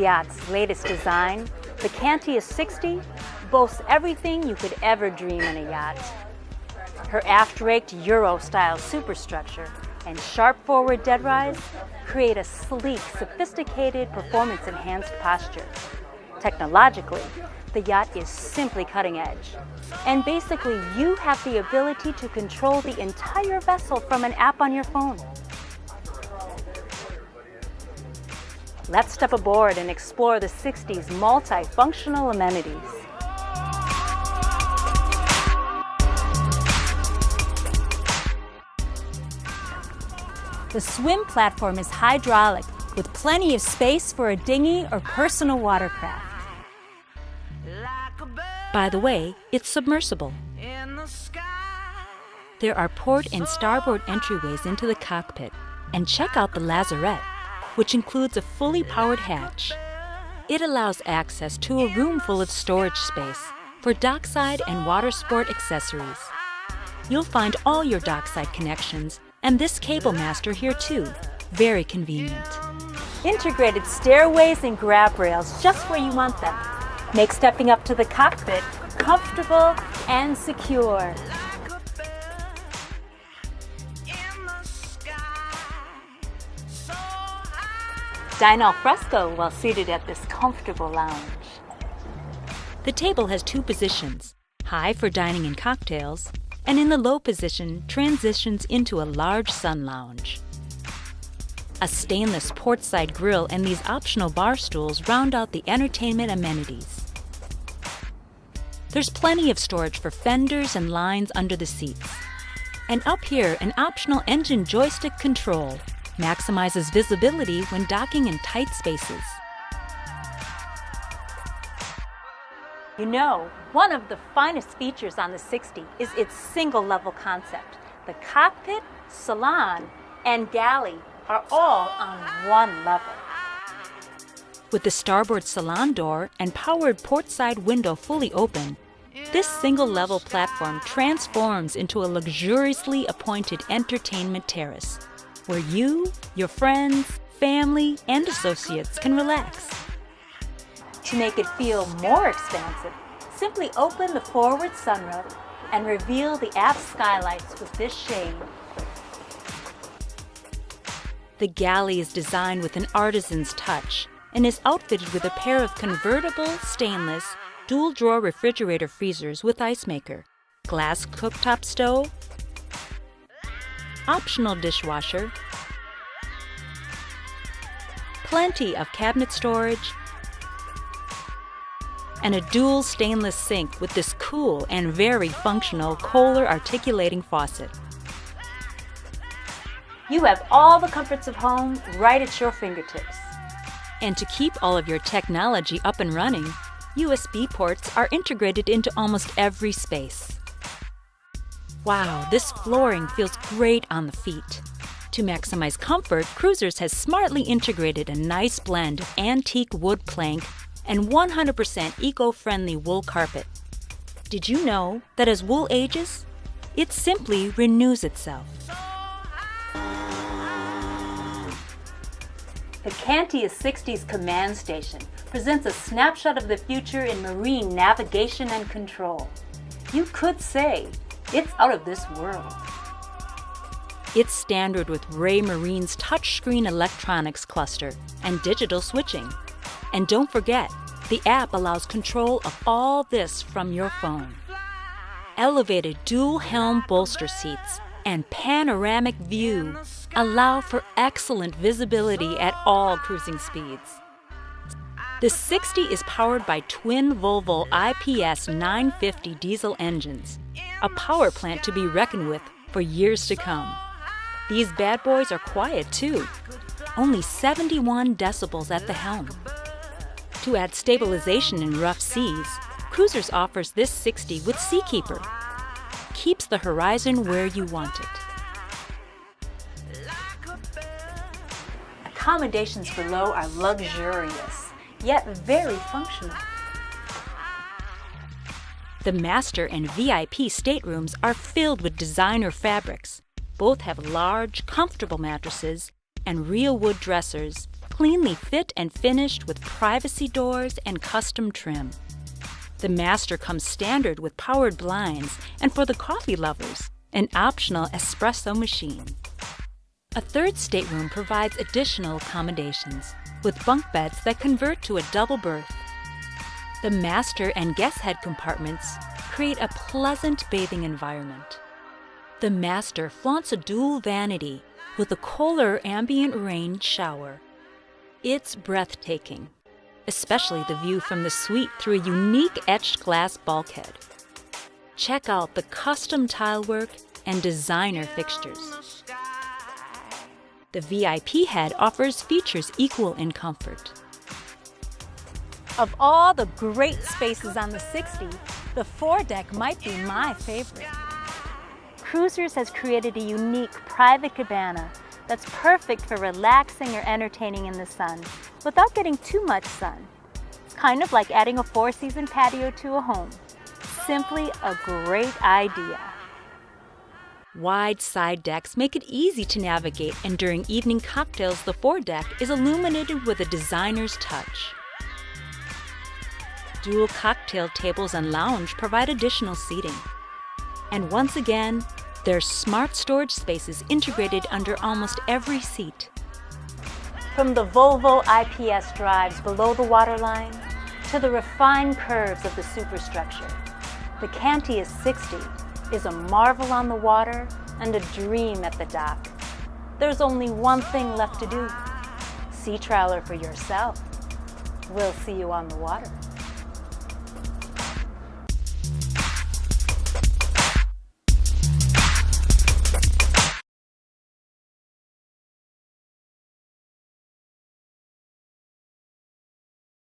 Yachts' latest design, the Cantius 60, boasts everything you could ever dream in a yacht. Her aft-raked Euro-style superstructure and sharp forward dead rise create a sleek, sophisticated, performance-enhanced posture. Technologically, the yacht is simply cutting edge. And basically, you have the ability to control the entire vessel from an app on your phone. Let's step aboard and explore the 60's multifunctional amenities. The swim platform is hydraulic, with plenty of space for a dinghy or personal watercraft. By the way, it's submersible. There are port and starboard entryways into the cockpit, and check out the lazarette, which includes a fully powered hatch. It allows access to a room full of storage space for dockside and water sport accessories. You'll find all your dockside connections and this cable master here too. Very convenient. Integrated stairways and grab rails just where you want them. Make stepping up to the cockpit comfortable and secure. Dine al fresco while seated at this comfortable lounge. The table has two positions, high for dining and cocktails, and in the low position transitions into a large sun lounge. A stainless portside grill and these optional bar stools round out the entertainment amenities. There's plenty of storage for fenders and lines under the seats. And up here, an optional engine joystick control maximizes visibility when docking in tight spaces. You know, one of the finest features on the 60 is its single-level concept. The Cockpit, Salon, and Galley are all on one level. With the starboard salon door and powered portside window fully open, this single-level platform transforms into a luxuriously appointed entertainment terrace, where you, your friends, family, and associates can relax. To make it feel more expansive, simply open the forward sunroof and reveal the aft skylights with this shade. The Galley is designed with an artisan's touch and is outfitted with a pair of convertible, stainless, dual-drawer refrigerator freezers with ice maker, glass cooktop stove, optional dishwasher, plenty of cabinet storage, and a dual stainless sink with this cool and very functional Kohler articulating faucet. You have all the comforts of home right at your fingertips. And to keep all of your technology up and running, USB ports are integrated into almost every space. Wow, this flooring feels great on the feet. To maximize comfort, Cruisers has smartly integrated a nice blend of antique wood plank and 100% eco-friendly wool carpet. Did you know that as wool ages, it simply renews itself? The Cantius 60's command station presents a snapshot of the future in marine navigation and control. You could say it's out of this world. It's standard with Marine's touchscreen electronics cluster and digital switching. And don't forget, the app allows control of all this from your phone. Elevated dual Helm bolster seats and panoramic view allow for excellent visibility at all cruising speeds. The 60 is powered by twin Volvo IPS 950 diesel engines, a power plant to be reckoned with for years to come. These bad boys are quiet too, only 71 decibels at the helm. To add stabilization in rough seas, Cruisers offers this 60 with Seakeeper. Keeps the horizon where you want it. Accommodations below are luxurious, yet very functional. The Master and VIP Staterooms are filled with designer fabrics. Both have large, comfortable mattresses and real wood dressers cleanly fit and finished with privacy doors and custom trim. The master comes standard with powered blinds and, for the coffee lovers, an optional espresso machine. A third stateroom provides additional accommodations with bunk beds that convert to a double berth. The master and guest head compartments create a pleasant bathing environment. The master flaunts a dual vanity with a Kohler ambient rain shower. It's breathtaking, especially the view from the suite through a unique etched glass bulkhead. Check out the custom tile work and designer fixtures. The VIP head offers features equal in comfort. Of all the great spaces on the 60, the foredeck might be my favorite. Cruisers has created a unique private cabana that's perfect for relaxing or entertaining in the sun without getting too much sun. It's kind of like adding a four-season patio to a home. Simply a great idea. Wide side decks make it easy to navigate, and during evening cocktails, the foredeck is illuminated with a designer's touch. Dual cocktail tables and lounge provide additional seating. And once again, there's smart storage spaces integrated under almost every seat. From the Volvo IPS drives below the waterline to the refined curves of the superstructure, the Cantius 60 is a marvel on the water and a dream at the dock. There's only one thing left to do: sea trawler for yourself. We'll see you on the water.